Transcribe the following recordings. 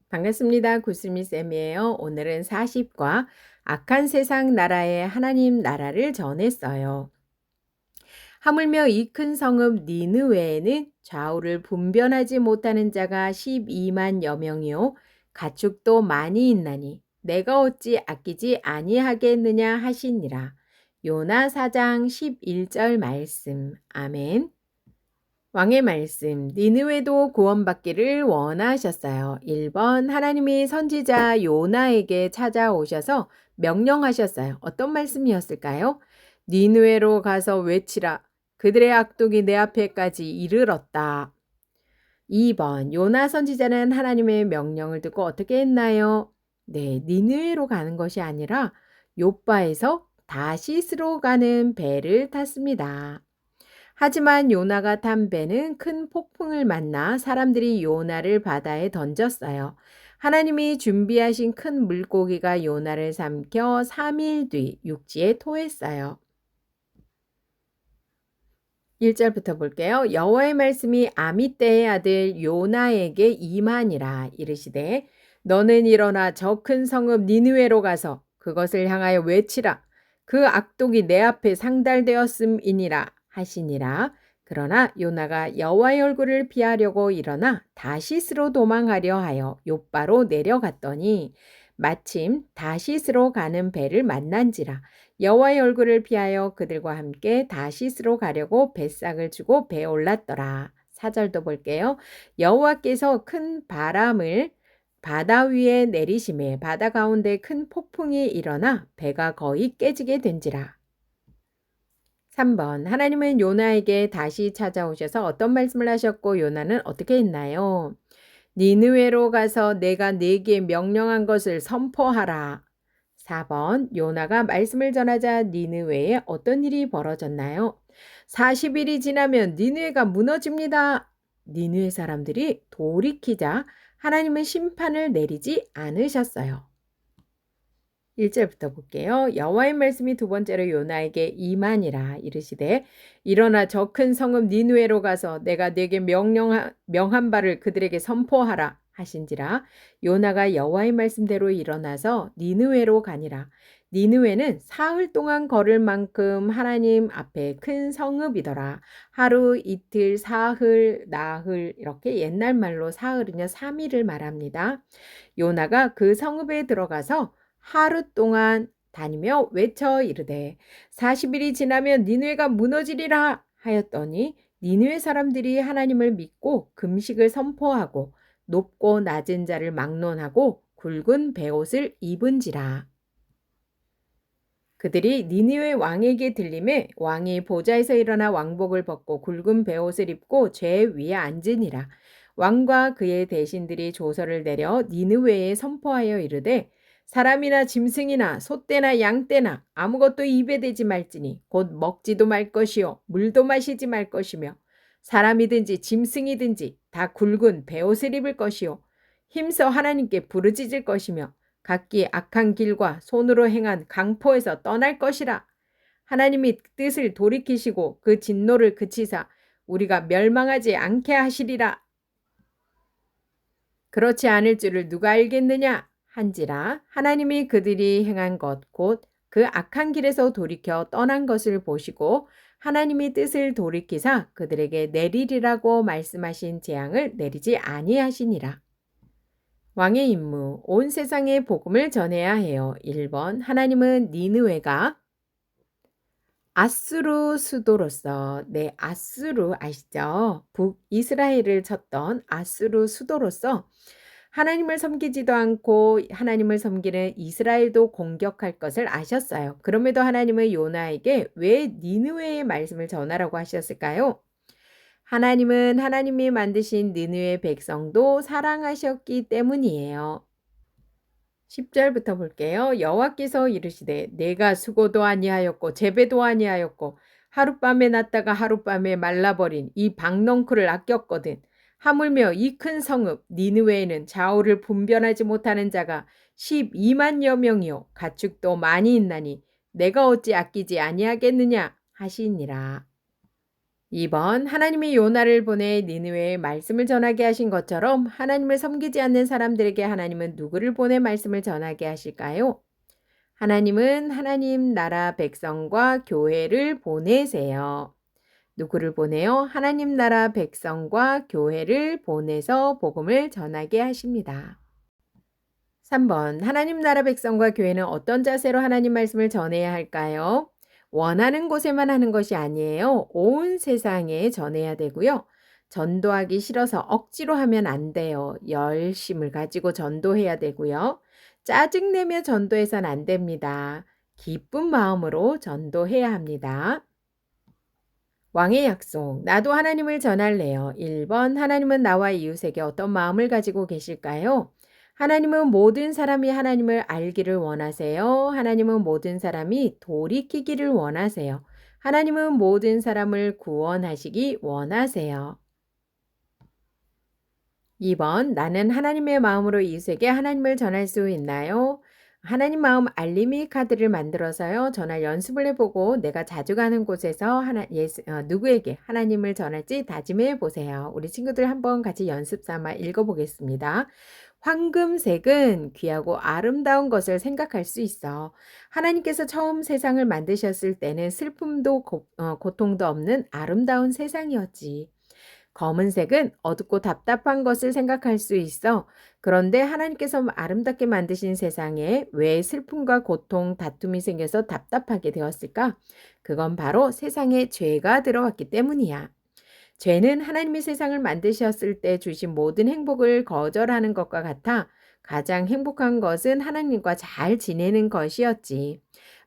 반갑습니다. 구스미 쌤이에요. 오늘은 40과 악한 세상 나라의 하나님 나라를 전했어요. 하물며 이 큰 성읍 니느웨에는 좌우를 분변하지 못하는 자가 12만여 명이요 가축도 많이 있나니 내가 어찌 아끼지 아니하겠느냐 하시니라. 요나 4장 11절 말씀. 아멘. 왕의 말씀, 니느웨도 구원받기를 원하셨어요. 1번, 하나님이 선지자 요나에게 찾아오셔서 명령하셨어요. 어떤 말씀이었을까요? 니느웨로 가서 외치라. 그들의 악독이 내 앞에까지 이르렀다. 2번, 요나 선지자는 하나님의 명령을 듣고 어떻게 했나요? 네, 니느웨로 가는 것이 아니라 요바에서 다시스로 가는 배를 탔습니다. 하지만 요나가 탄 배는 큰 폭풍을 만나 사람들이 요나를 바다에 던졌어요. 하나님이 준비하신 큰 물고기가 요나를 삼켜 3일 뒤 육지에 토했어요. 1절부터 볼게요. 여호와의 말씀이 아미떼의 아들 요나에게 임하니라. 이르시되 너는 일어나 저 큰 성읍 니느웨로 가서 그것을 향하여 외치라. 그 악독이 내 앞에 상달되었음이니라 하시니라. 그러나 요나가 여호와의 얼굴을 피하려고 일어나 다시스로 도망하려 하여 욥바로 내려갔더니 마침 다시스로 가는 배를 만난지라. 여호와의 얼굴을 피하여 그들과 함께 다시스로 가려고 뱃삭을 주고 배에 올랐더라. 4절도 볼게요. 여호와께서 큰 바람을 바다 위에 내리심에 바다 가운데 큰 폭풍이 일어나 배가 거의 깨지게 된지라. 3번, 하나님은 요나에게 다시 찾아오셔서 어떤 말씀을 하셨고 요나는 어떻게 했나요? 니느웨로 가서 내가 네게 명령한 것을 선포하라. 4번, 요나가 말씀을 전하자 니느웨에 어떤 일이 벌어졌나요? 40일이 지나면 니느웨가 무너집니다. 니느웨 사람들이 돌이키자 하나님은 심판을 내리지 않으셨어요. 1절부터 볼게요. 여호와의 말씀이 두 번째로 요나에게 임하니라. 이르시되 일어나 저 큰 성읍 니느웨로 가서 내가 네게 명한 바를 그들에게 선포하라 하신지라. 요나가 여호와의 말씀대로 일어나서 니느웨로 가니라. 니느웨는 사흘 동안 걸을 만큼 하나님 앞에 큰 성읍이더라. 하루, 이틀, 사흘, 나흘 이렇게 옛날 말로 사흘은요 3일을 말합니다. 요나가 그 성읍에 들어가서 하루 동안 다니며 외쳐 이르되 40일이 지나면 니느웨가 무너지리라 하였더니 니느웨 사람들이 하나님을 믿고 금식을 선포하고 높고 낮은 자를 막론하고 굵은 베옷을 입은지라. 그들이 니느웨 왕에게 들림에 왕이 보좌에서 일어나 왕복을 벗고 굵은 베옷을 입고 제 위에 앉으니라. 왕과 그의 대신들이 조서를 내려 니느웨에 선포하여 이르되 사람이나 짐승이나 소떼나 양떼나 아무것도 입에 대지 말지니 곧 먹지도 말 것이요 물도 마시지 말 것이며 사람이든지 짐승이든지 다 굵은 베옷을 입을 것이요 힘써 하나님께 부르짖을 것이며 각기 악한 길과 손으로 행한 강포에서 떠날 것이라. 하나님이 뜻을 돌이키시고 그 진노를 그치사 우리가 멸망하지 않게 하시리라. 그렇지 않을 줄을 누가 알겠느냐 한지라. 하나님이 그들이 행한 것 곧 그 악한 길에서 돌이켜 떠난 것을 보시고 하나님이 뜻을 돌이키사 그들에게 내리리라고 말씀하신 재앙을 내리지 아니하시니라. 왕의 임무, 온 세상에 복음을 전해야 해요. 1번, 하나님은 니느웨가 아수르 수도로서, 네, 아수르 아시죠? 북이스라엘을 쳤던 아수르 수도로서 하나님을 섬기지도 않고 하나님을 섬기는 이스라엘도 공격할 것을 아셨어요. 그럼에도 하나님은 요나에게 왜 니느웨의 말씀을 전하라고 하셨을까요? 하나님은 하나님이 만드신 느느웨 백성도 사랑하셨기 때문이에요. 10절부터 볼게요. 여호와께서 이르시되 내가 수고도 아니하였고 재배도 아니하였고 하룻밤에 났다가 하룻밤에 말라버린 이 박넝쿨을 아꼈거든. 하물며 이 큰 성읍 니느웨에는 좌우를 분변하지 못하는 자가 12만여 명이요 가축도 많이 있나니 내가 어찌 아끼지 아니하겠느냐 하시니라. 2번 하나님이 요나를 보내 니느웨에 말씀을 전하게 하신 것처럼 하나님을 섬기지 않는 사람들에게 하나님은 누구를 보내 말씀을 전하게 하실까요? 하나님은 하나님 나라 백성과 교회를 보내세요. 누구를 보내요? 하나님 나라 백성과 교회를 보내서 복음을 전하게 하십니다. 3번 하나님 나라 백성과 교회는 어떤 자세로 하나님 말씀을 전해야 할까요? 원하는 곳에만 하는 것이 아니에요. 온 세상에 전해야 되고요. 전도하기 싫어서 억지로 하면 안 돼요. 열심을 가지고 전도해야 되고요. 짜증내며 전도해선 안 됩니다. 기쁜 마음으로 전도해야 합니다. 왕의 약속. 나도 하나님을 전할래요. 1번 하나님은 나와 이웃에게 어떤 마음을 가지고 계실까요? 하나님은 모든 사람이 하나님을 알기를 원하세요. 하나님은 모든 사람이 돌이키기를 원하세요. 하나님은 모든 사람을 구원하시기 원하세요. 2번 나는 하나님의 마음으로 이웃에게 하나님을 전할 수 있나요? 하나님 마음 알림이 카드를 만들어서요. 전할 연습을 해보고 내가 자주 가는 곳에서 누구에게 하나님을 전할지 다짐해 보세요. 우리 친구들 한번 같이 연습 삼아 읽어보겠습니다. 황금색은 귀하고 아름다운 것을 생각할 수 있어. 하나님께서 처음 세상을 만드셨을 때는 슬픔도 고통도 없는 아름다운 세상이었지. 검은색은 어둡고 답답한 것을 생각할 수 있어. 그런데 하나님께서 아름답게 만드신 세상에 왜 슬픔과 고통, 다툼이 생겨서 답답하게 되었을까? 그건 바로 세상에 죄가 들어왔기 때문이야. 죄는 하나님이 세상을 만드셨을 때 주신 모든 행복을 거절하는 것과 같아 가장 행복한 것은 하나님과 잘 지내는 것이었지.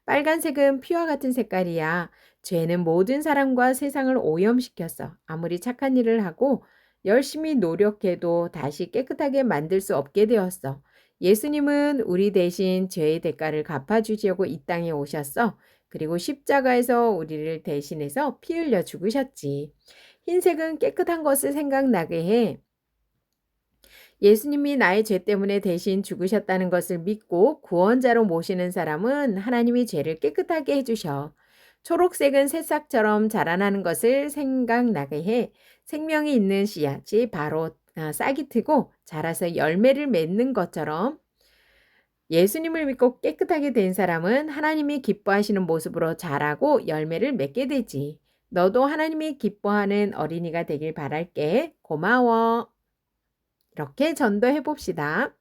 빨간색은 피와 같은 색깔이야. 죄는 모든 사람과 세상을 오염시켰어. 아무리 착한 일을 하고 열심히 노력해도 다시 깨끗하게 만들 수 없게 되었어. 예수님은 우리 대신 죄의 대가를 갚아주시려고 이 땅에 오셨어. 그리고 십자가에서 우리를 대신해서 피 흘려 죽으셨지. 흰색은 깨끗한 것을 생각나게 해. 예수님이 나의 죄 때문에 대신 죽으셨다는 것을 믿고 구원자로 모시는 사람은 하나님이 죄를 깨끗하게 해주셔. 초록색은 새싹처럼 자라나는 것을 생각나게 해. 생명이 있는 씨앗이 바로 싹이 트고 자라서 열매를 맺는 것처럼 예수님을 믿고 깨끗하게 된 사람은 하나님이 기뻐하시는 모습으로 자라고 열매를 맺게 되지. 너도 하나님이 기뻐하는 어린이가 되길 바랄게. 고마워. 이렇게 전도해 봅시다.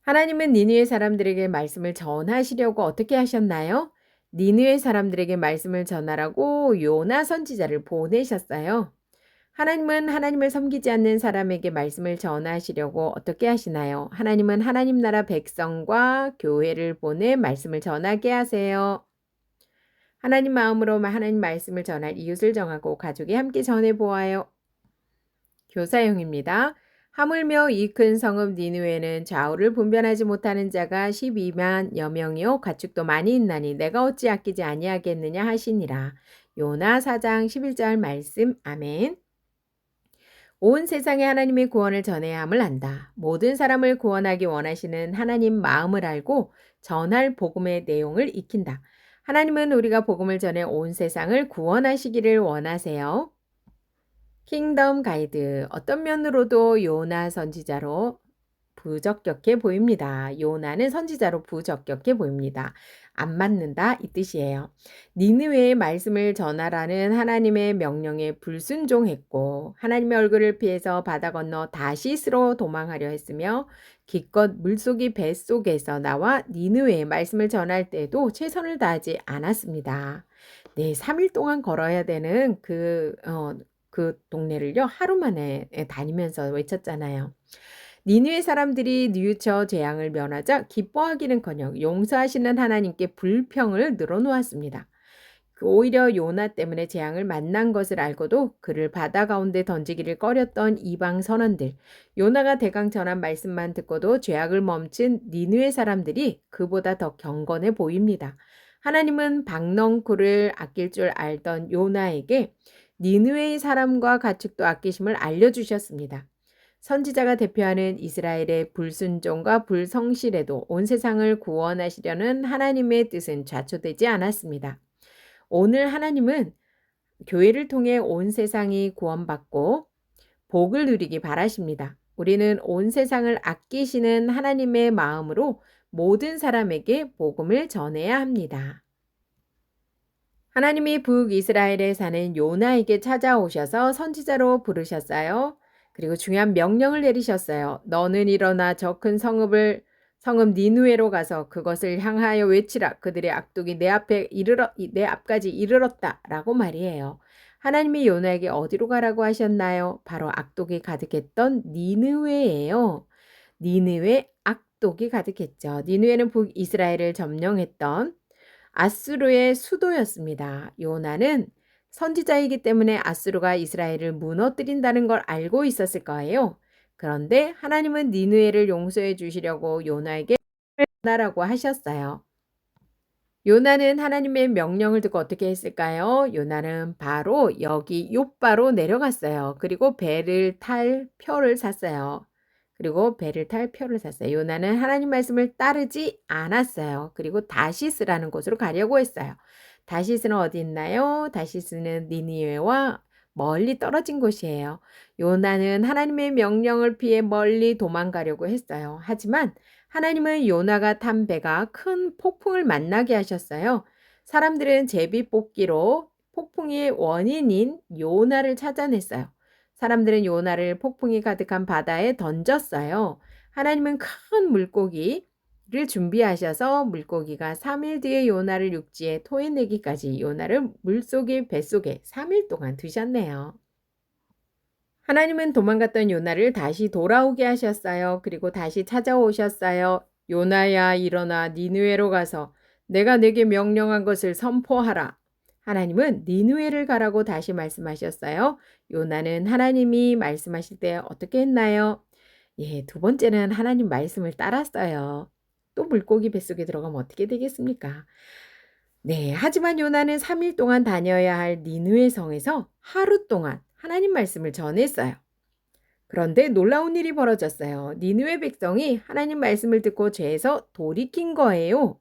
하나님은 니느웨 사람들에게 말씀을 전하시려고 어떻게 하셨나요? 니느웨 사람들에게 말씀을 전하라고 요나 선지자를 보내셨어요. 하나님은 하나님을 섬기지 않는 사람에게 말씀을 전하시려고 어떻게 하시나요? 하나님은 하나님 나라 백성과 교회를 보내 말씀을 전하게 하세요. 하나님 마음으로 하나님 말씀을 전할 이웃을 정하고 가족이 함께 전해 보아요. 교사용입니다. 하물며 이 큰 성읍 니느웨는 좌우를 분별하지 못하는 자가 12만여 명이요 가축도 많이 있나니 내가 어찌 아끼지 아니하겠느냐 하시니라. 요나 4장 11절 말씀. 아멘. 온 세상에 하나님의 구원을 전해야 함을 안다. 모든 사람을 구원하기 원하시는 하나님 마음을 알고 전할 복음의 내용을 익힌다. 하나님은 우리가 복음을 전해 온 세상을 구원하시기를 원하세요. 킹덤 가이드. 어떤 면으로도 요나 선지자로 부적격해 보입니다. 요나는 선지자로 부적격해 보입니다. 안 맞는다 이 뜻이에요. 니느웨의 말씀을 전하라는 하나님의 명령에 불순종했고 하나님의 얼굴을 피해서 바다 건너 다시스로 도망하려 했으며 기껏 물속이 뱃속에서 나와 니느웨의 말씀을 전할 때도 최선을 다하지 않았습니다. 네, 3일 동안 걸어야 되는 그 동네를요 하루 만에 다니면서 외쳤잖아요. 니느웨 사람들이 뉘우쳐 재앙을 면하자 기뻐하기는커녕 용서하시는 하나님께 불평을 늘어놓았습니다. 오히려 요나 때문에 재앙을 만난 것을 알고도 그를 바다 가운데 던지기를 꺼렸던 이방 선원들, 요나가 대강 전한 말씀만 듣고도 죄악을 멈춘 니느웨 사람들이 그보다 더 경건해 보입니다. 하나님은 박넝쿨을 아낄 줄 알던 요나에게 니느웨의 사람과 가축도 아끼심을 알려주셨습니다. 선지자가 대표하는 이스라엘의 불순종과 불성실에도 온 세상을 구원하시려는 하나님의 뜻은 좌초되지 않았습니다. 오늘 하나님은 교회를 통해 온 세상이 구원받고 복을 누리기 바라십니다. 우리는 온 세상을 아끼시는 하나님의 마음으로 모든 사람에게 복음을 전해야 합니다. 하나님이 북이스라엘에 사는 요나에게 찾아오셔서 선지자로 부르셨어요. 그리고 중요한 명령을 내리셨어요. 너는 일어나 저 큰 성읍 니누에로 가서 그것을 향하여 외치라. 그들의 악독이 내 앞까지 이르렀다라고 말이에요. 하나님이 요나에게 어디로 가라고 하셨나요? 바로 악독이 가득했던 니느웨예요. 니느웨 악독이 가득했죠. 니느웨는 북이스라엘을 점령했던 아수르의 수도였습니다. 요나는 선지자이기 때문에 아수르가 이스라엘을 무너뜨린다는 걸 알고 있었을 거예요. 그런데 하나님은 니느웨를 용서해 주시려고 요나에게 떠나라고 하셨어요. 요나는 하나님의 명령을 듣고 어떻게 했을까요? 요나는 바로 여기 욥바로 내려갔어요. 그리고 배를 탈 표를 샀어요. 요나는 하나님 말씀을 따르지 않았어요. 그리고 다시스라는 곳으로 가려고 했어요. 다시스는 어디 있나요? 다시스는 니니웨와 멀리 떨어진 곳이에요. 요나는 하나님의 명령을 피해 멀리 도망가려고 했어요. 하지만 하나님은 요나가 탄 배가 큰 폭풍을 만나게 하셨어요. 사람들은 제비뽑기로 폭풍의 원인인 요나를 찾아냈어요. 사람들은 요나를 폭풍이 가득한 바다에 던졌어요. 하나님은 큰 물고기를 준비하셔서 물고기가 3일 뒤에 요나를 육지에 토해내기까지 요나를 물속에 뱃속에 3일 동안 두셨네요. 하나님은 도망갔던 요나를 다시 돌아오게 하셨어요. 그리고 다시 찾아오셨어요. 요나야 일어나 니느웨로 가서 내가 내게 명령한 것을 선포하라. 하나님은 니느웨를 가라고 다시 말씀하셨어요. 요나는 하나님이 말씀하실 때 어떻게 했나요? 예, 두 번째는 하나님 말씀을 따랐어요. 또 물고기 뱃속에 들어가면 어떻게 되겠습니까? 네, 하지만 요나는 3일 동안 다녀야 할 니느웨 성에서 하루 동안 하나님 말씀을 전했어요. 그런데 놀라운 일이 벌어졌어요. 니느웨 백성이 하나님 말씀을 듣고 죄에서 돌이킨 거예요.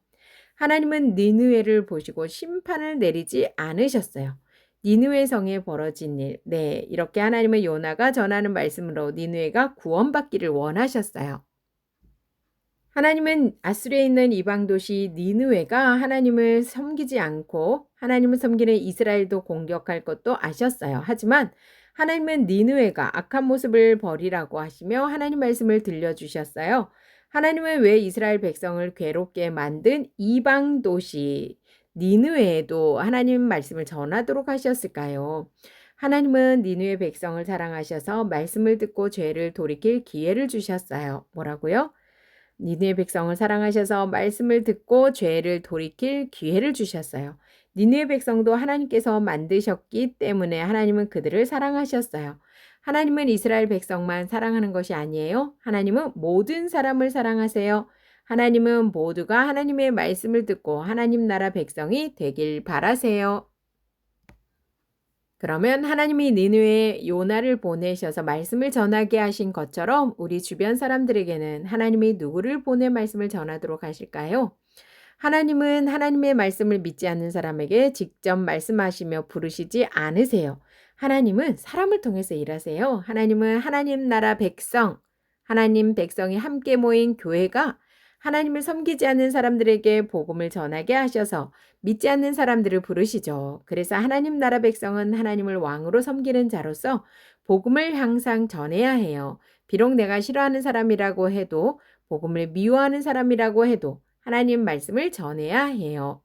하나님은 니느웨를 보시고 심판을 내리지 않으셨어요. 니느웨 성에 벌어진 일. 네, 이렇게 하나님은 요나가 전하는 말씀으로 니느웨가 구원받기를 원하셨어요. 하나님은 아수르에 있는 이방 도시 니느웨가 하나님을 섬기지 않고 하나님을 섬기는 이스라엘도 공격할 것도 아셨어요. 하지만 하나님은 니느웨가 악한 모습을 버리라고 하시며 하나님 말씀을 들려주셨어요. 하나님은 왜 이스라엘 백성을 괴롭게 만든 이방 도시 니느웨에도 하나님 말씀을 전하도록 하셨을까요? 하나님은 니느웨 백성을 사랑하셔서 말씀을 듣고 죄를 돌이킬 기회를 주셨어요. 뭐라고요? 니느웨 백성을 사랑하셔서 말씀을 듣고 죄를 돌이킬 기회를 주셨어요. 니느웨 백성도 하나님께서 만드셨기 때문에 하나님은 그들을 사랑하셨어요. 하나님은 이스라엘 백성만 사랑하는 것이 아니에요. 하나님은 모든 사람을 사랑하세요. 하나님은 모두가 하나님의 말씀을 듣고 하나님 나라 백성이 되길 바라세요. 그러면 하나님이 니느웨에 요나를 보내셔서 말씀을 전하게 하신 것처럼 우리 주변 사람들에게는 하나님이 누구를 보내 말씀을 전하도록 하실까요? 하나님은 하나님의 말씀을 믿지 않는 사람에게 직접 말씀하시며 부르시지 않으세요. 하나님은 사람을 통해서 일하세요. 하나님은 하나님 나라 백성, 하나님 백성이 함께 모인 교회가 하나님을 섬기지 않는 사람들에게 복음을 전하게 하셔서 믿지 않는 사람들을 부르시죠. 그래서 하나님 나라 백성은 하나님을 왕으로 섬기는 자로서 복음을 항상 전해야 해요. 비록 내가 싫어하는 사람이라고 해도 복음을 미워하는 사람이라고 해도 하나님 말씀을 전해야 해요.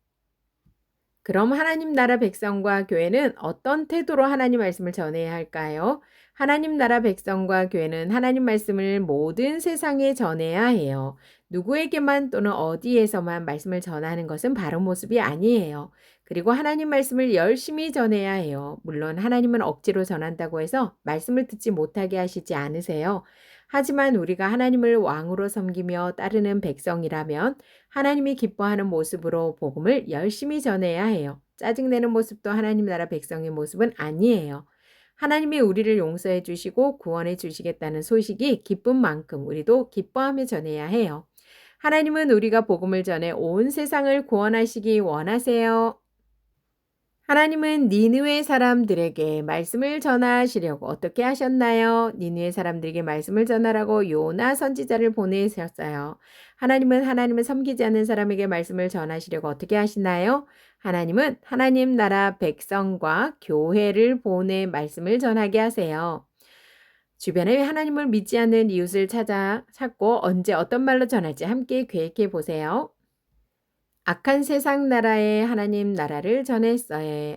그럼 하나님 나라 백성과 교회는 어떤 태도로 하나님 말씀을 전해야 할까요? 하나님 나라 백성과 교회는 하나님 말씀을 모든 세상에 전해야 해요. 누구에게만 또는 어디에서만 말씀을 전하는 것은 바른 모습이 아니에요. 그리고 하나님 말씀을 열심히 전해야 해요. 물론 하나님은 억지로 전한다고 해서 말씀을 듣지 못하게 하시지 않으세요. 하지만 우리가 하나님을 왕으로 섬기며 따르는 백성이라면 하나님이 기뻐하는 모습으로 복음을 열심히 전해야 해요. 짜증내는 모습도 하나님 나라 백성의 모습은 아니에요. 하나님이 우리를 용서해 주시고 구원해 주시겠다는 소식이 기쁜 만큼 우리도 기뻐하며 전해야 해요. 하나님은 우리가 복음을 전해 온 세상을 구원하시기 원하세요. 하나님은 니느웨 사람들에게 말씀을 전하시려고 어떻게 하셨나요? 니느웨 사람들에게 말씀을 전하라고 요나 선지자를 보내셨어요. 하나님은 하나님을 섬기지 않는 사람에게 말씀을 전하시려고 어떻게 하시나요? 하나님은 하나님 나라 백성과 교회를 보내 말씀을 전하게 하세요. 주변에 하나님을 믿지 않는 이웃을 찾고 언제 어떤 말로 전할지 함께 계획해 보세요. 악한 세상 나라에 하나님 나라를 전했어요.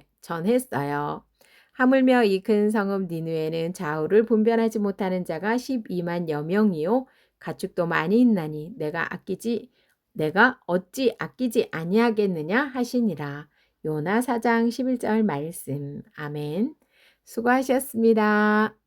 하물며 이 큰 성읍 니느웨는 좌우를 분별하지 못하는 자가 12만여 명이요 가축도 많이 있나니 내가 어찌 아끼지 아니하겠느냐 하시니라. 요나 4장 11절 말씀. 아멘. 수고하셨습니다.